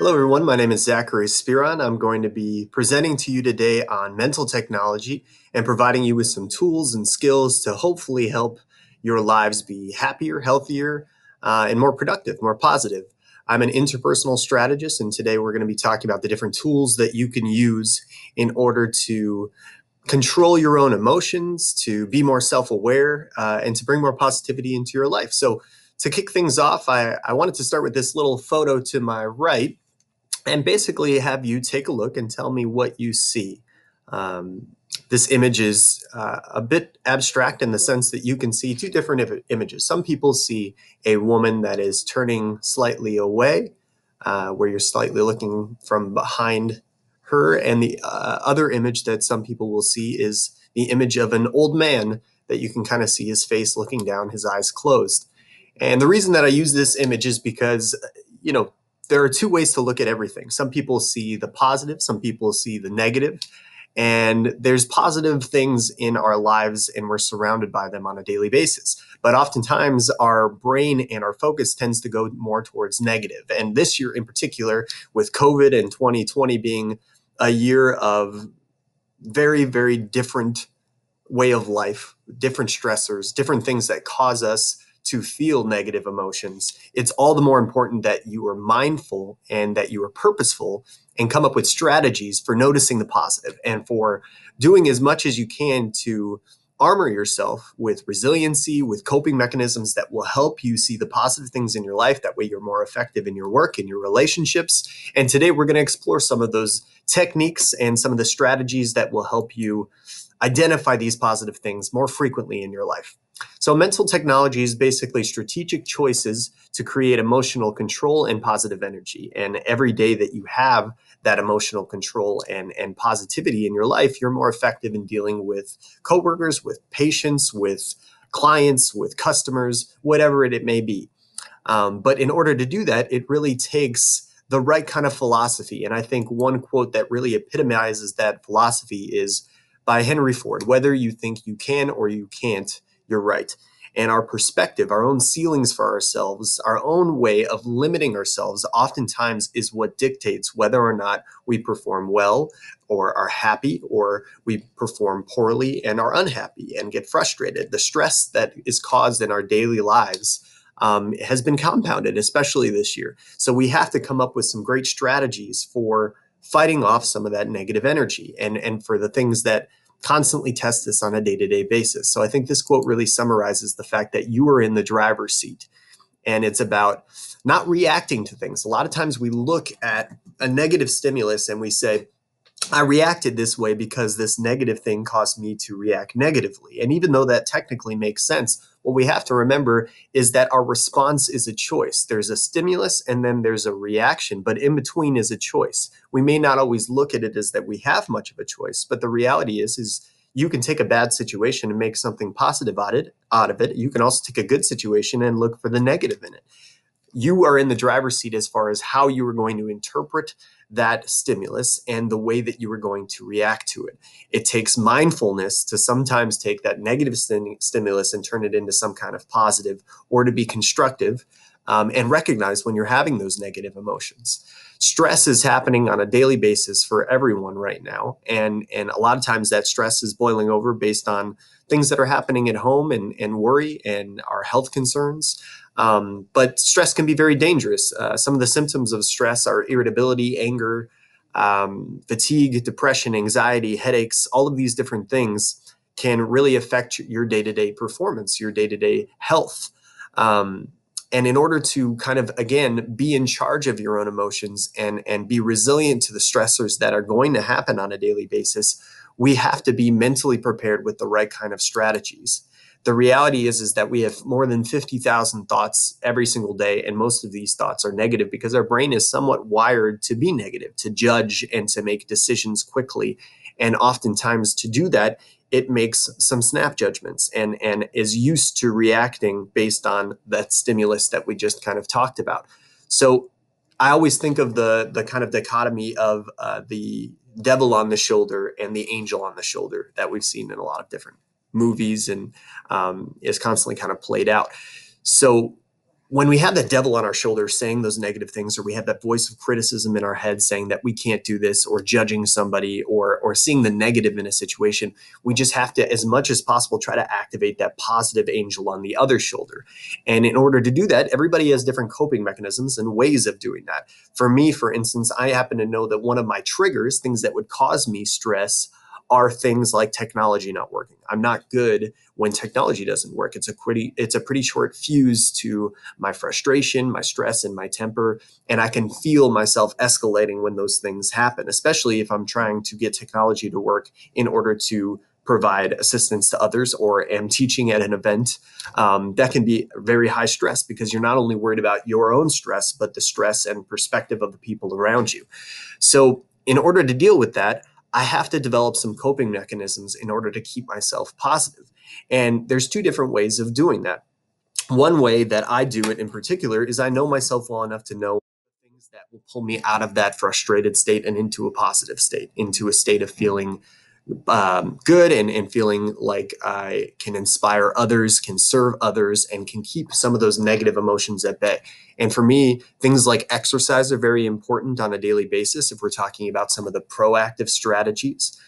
Hello, everyone. My name is Zachary Speron. I'm going to be presenting to you today on mental technology and providing you with some tools and skills to hopefully help your lives be happier, healthier, and more productive, more positive. I'm an interpersonal strategist, and today we're going to be talking about the different tools that you can use in order to control your own emotions, to be more self-aware, and to bring more positivity into your life. So to kick things off, I wanted to start with this little photo to my right and basically have you take a look and tell me what you see. This image is a bit abstract in the sense that you can see two different images. Some people see a woman that is turning slightly away, where you're slightly looking from behind her. And the other image that some people will see is the image of an old man that you can kind of see his face looking down, his eyes closed. And the reason that I use this image is because, there are two ways to look at everything. Some people see the positive, some people see the negative, and there's positive things in our lives and we're surrounded by them on a daily basis. But oftentimes our brain and our focus tends to go more towards negative. And this year in particular, with COVID and 2020 being a year of very, very different way of life, different stressors, different things that cause us to feel negative emotions, it's all the more important that you are mindful and that you are purposeful and come up with strategies for noticing the positive and for doing as much as you can to armor yourself with resiliency, with coping mechanisms that will help you see the positive things in your life. That way you're more effective in your work, in your relationships. And today we're going to explore some of those techniques and some of the strategies that will help you identify these positive things more frequently in your life. So mental technology is basically strategic choices to create emotional control and positive energy. And every day that you have that emotional control and positivity in your life, you're more effective in dealing with coworkers, with patients, with clients, with customers, whatever it may be. But in order to do that, it really takes the right kind of philosophy. And I think one quote that really epitomizes that philosophy is by Henry Ford: whether you think you can or you can't, you're right. And our perspective, our own ceilings for ourselves, our own way of limiting ourselves oftentimes is what dictates whether or not we perform well or are happy, or we perform poorly and are unhappy and get frustrated. The stress that is caused in our daily lives has been compounded, especially this year. So we have to come up with some great strategies for fighting off some of that negative energy and for the things that constantly test this on a day-to-day basis. So I think this quote really summarizes the fact that you are in the driver's seat, and it's about not reacting to things. A lot of times we look at a negative stimulus and we say, I reacted this way because this negative thing caused me to react negatively. And even though that technically makes sense, what we have to remember is that our response is a choice. There's a stimulus and then there's a reaction, but in between is a choice. We may not always look at it as that we have much of a choice, but the reality is you can take a bad situation and make something positive out of it. You can also take a good situation and look for the negative in it. You are in the driver's seat as far as how you are going to interpret that stimulus and the way that you are going to react to it. It takes mindfulness to sometimes take that negative stimulus and turn it into some kind of positive, or to be constructive and recognize when you're having those negative emotions. Stress is happening on a daily basis for everyone right now. And a lot of times that stress is boiling over based on things that are happening at home and worry and our health concerns. But stress can be very dangerous. Some of the symptoms of stress are irritability, anger, fatigue, depression, anxiety, headaches. All of these different things can really affect your day-to-day performance, your day-to-day health. And in order to kind of, again, be in charge of your own emotions and be resilient to the stressors that are going to happen on a daily basis, we have to be mentally prepared with the right kind of strategies. The reality is that we have more than 50,000 thoughts every single day, and most of these thoughts are negative because our brain is somewhat wired to be negative, to judge and to make decisions quickly. And oftentimes to do that, it makes some snap judgments and is used to reacting based on that stimulus that we just kind of talked about. So I always think of the kind of dichotomy of the devil on the shoulder and the angel on the shoulder that we've seen in a lot of different movies and is constantly kind of played out. So when we have that devil on our shoulder saying those negative things, or we have that voice of criticism in our head saying that we can't do this, or judging somebody, or seeing the negative in a situation, we just have to, as much as possible, try to activate that positive angel on the other shoulder. And in order to do that, everybody has different coping mechanisms and ways of doing that. For me, for instance, I happen to know that one of my triggers, things that would cause me stress, are things like technology not working. I'm not good when technology doesn't work. It's a pretty short fuse to my frustration, my stress, and my temper. And I can feel myself escalating when those things happen, especially if I'm trying to get technology to work in order to provide assistance to others, or am teaching at an event. That can be very high stress, because you're not only worried about your own stress, but the stress and perspective of the people around you. So in order to deal with that, I have to develop some coping mechanisms in order to keep myself positive. And there's two different ways of doing that. One way that I do it in particular is I know myself well enough to know things that will pull me out of that frustrated state and into a positive state, into a state of feeling good, and feeling like I can inspire others, can serve others, and can keep some of those negative emotions at bay. And for me, things like exercise are very important on a daily basis if we're talking about some of the proactive strategies,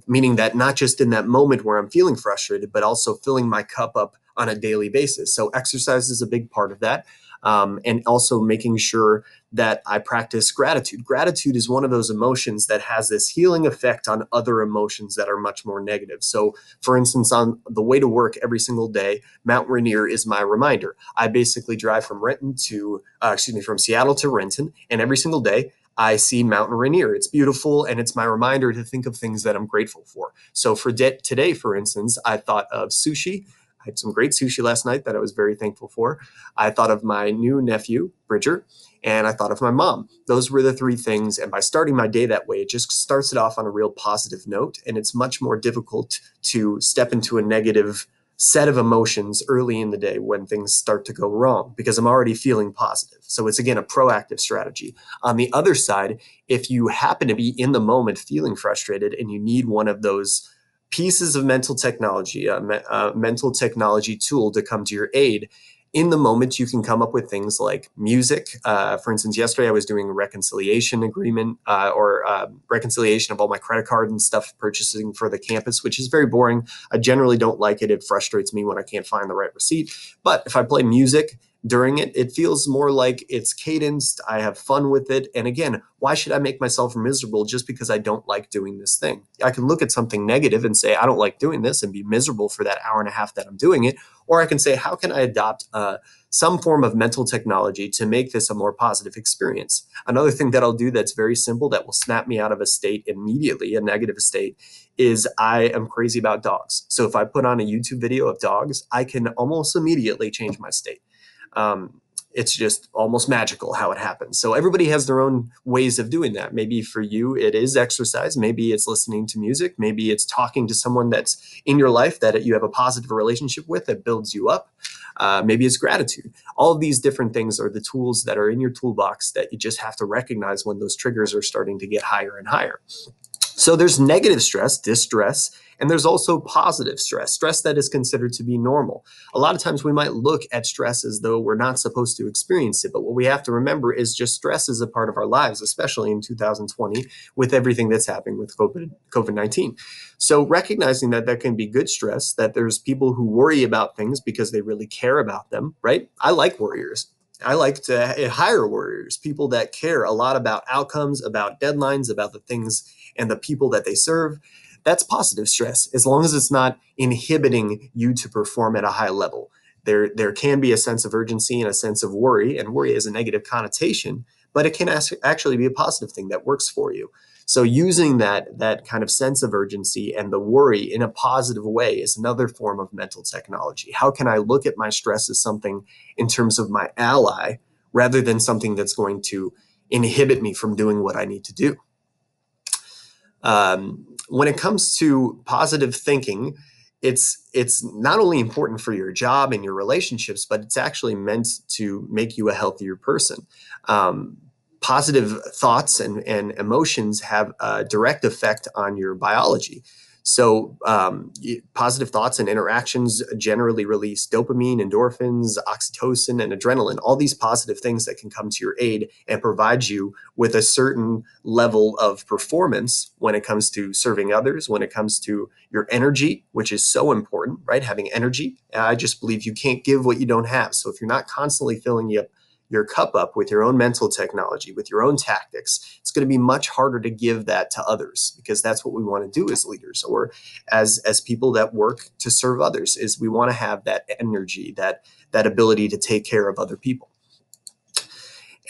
meaning that not just in that moment where I'm feeling frustrated, but also filling my cup up on a daily basis. So exercise is a big part of that. And also making sure that I practice gratitude. Gratitude is one of those emotions that has this healing effect on other emotions that are much more negative. So, for instance, on the way to work every single day, Mount Rainier is my reminder. I basically drive from from Seattle to Renton, and every single day I see Mountain Rainier. It's beautiful, and it's my reminder to think of things that I'm grateful for. So for today, for instance, I thought of sushi. I had some great sushi last night that I was very thankful for. I thought of my new nephew, Bridger, and I thought of my mom. Those were the three things. And by starting my day that way, it just starts it off on a real positive note. And it's much more difficult to step into a negative set of emotions early in the day when things start to go wrong, because I'm already feeling positive. So it's, again, a proactive strategy. On the other side, if you happen to be in the moment feeling frustrated and you need one of those pieces of mental technology, a mental technology tool to come to your aid, in the moment, you can come up with things like music. For instance, yesterday I was doing a reconciliation agreement, or reconciliation of all my credit card and stuff purchasing for the campus, which is very boring. I generally don't like it. It frustrates me when I can't find the right receipt. But if I play music during it, it feels more like it's cadenced. I have fun with it. And again, why should I make myself miserable just because I don't like doing this thing? I can look at something negative and say, I don't like doing this, and be miserable for that hour and a half that I'm doing it. Or I can say, how can I adopt some form of mental technology to make this a more positive experience? Another thing that I'll do that's very simple that will snap me out of a state immediately, a negative state, is I am crazy about dogs. So if I put on a YouTube video of dogs, I can almost immediately change my state. It's just almost magical how it happens. So everybody has their own ways of doing that. Maybe for you, it is exercise. Maybe it's listening to music. Maybe it's talking to someone that's in your life that you have a positive relationship with that builds you up. Maybe it's gratitude. All of these different things are the tools that are in your toolbox that you just have to recognize when those triggers are starting to get higher and higher. So there's negative stress, distress, and there's also positive stress, stress that is considered to be normal. A lot of times we might look at stress as though we're not supposed to experience it, but what we have to remember is just stress is a part of our lives, especially in 2020 with everything that's happening with COVID-19. So recognizing that that can be good stress, that there's people who worry about things because they really care about them, right? I like warriors. I like to hire warriors, people that care a lot about outcomes, about deadlines, about the things and the people that they serve. That's positive stress, as long as it's not inhibiting you to perform at a high level. There can be a sense of urgency and a sense of worry, and worry has a negative connotation, but it can actually be a positive thing that works for you. So using that kind of sense of urgency and the worry in a positive way is another form of mental technology. How can I look at my stress as something in terms of my ally, rather than something that's going to inhibit me from doing what I need to do? When it comes to positive thinking, it's not only important for your job and your relationships, but it's actually meant to make you a healthier person. Positive thoughts and emotions have a direct effect on your biology. So positive thoughts and interactions generally release dopamine, endorphins, oxytocin, and adrenaline, all these positive things that can come to your aid and provide you with a certain level of performance when it comes to serving others, when it comes to your energy, which is so important, right? Having energy. I just believe you can't give what you don't have. So if you're not constantly filling your cup up with your own mental technology, with your own tactics, it's going to be much harder to give that to others, because that's what we want to do as leaders or as people that work to serve others. Is we want to have that energy, that ability to take care of other people.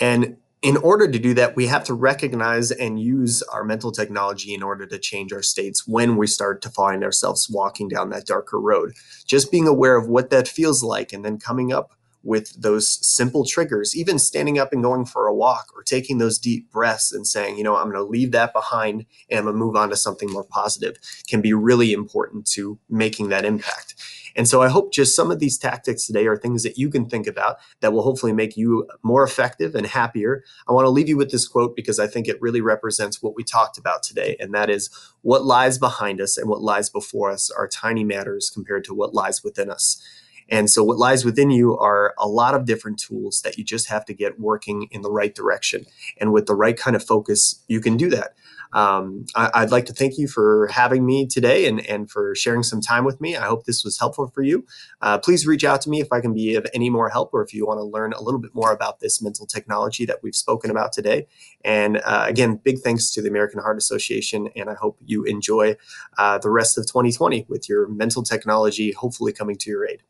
And in order to do that, we have to recognize and use our mental technology in order to change our states when we start to find ourselves walking down that darker road. Just being aware of what that feels like, and then coming up with those simple triggers, even standing up and going for a walk, or taking those deep breaths and saying, I'm going to leave that behind and I'm going to move on to something more positive, can be really important to making that impact. And so I hope just some of these tactics today are things that you can think about that will hopefully make you more effective and happier. I want to leave you with this quote because I think it really represents what we talked about today. And that is, what lies behind us and what lies before us are tiny matters compared to what lies within us. And so what lies within you are a lot of different tools that you just have to get working in the right direction. And with the right kind of focus, you can do that. I'd like to thank you for having me today and for sharing some time with me. I hope this was helpful for you. Please reach out to me if I can be of any more help, or if you want to learn a little bit more about this mental technology that we've spoken about today. And again, big thanks to the American Heart Association. And I hope you enjoy the rest of 2020 with your mental technology hopefully coming to your aid.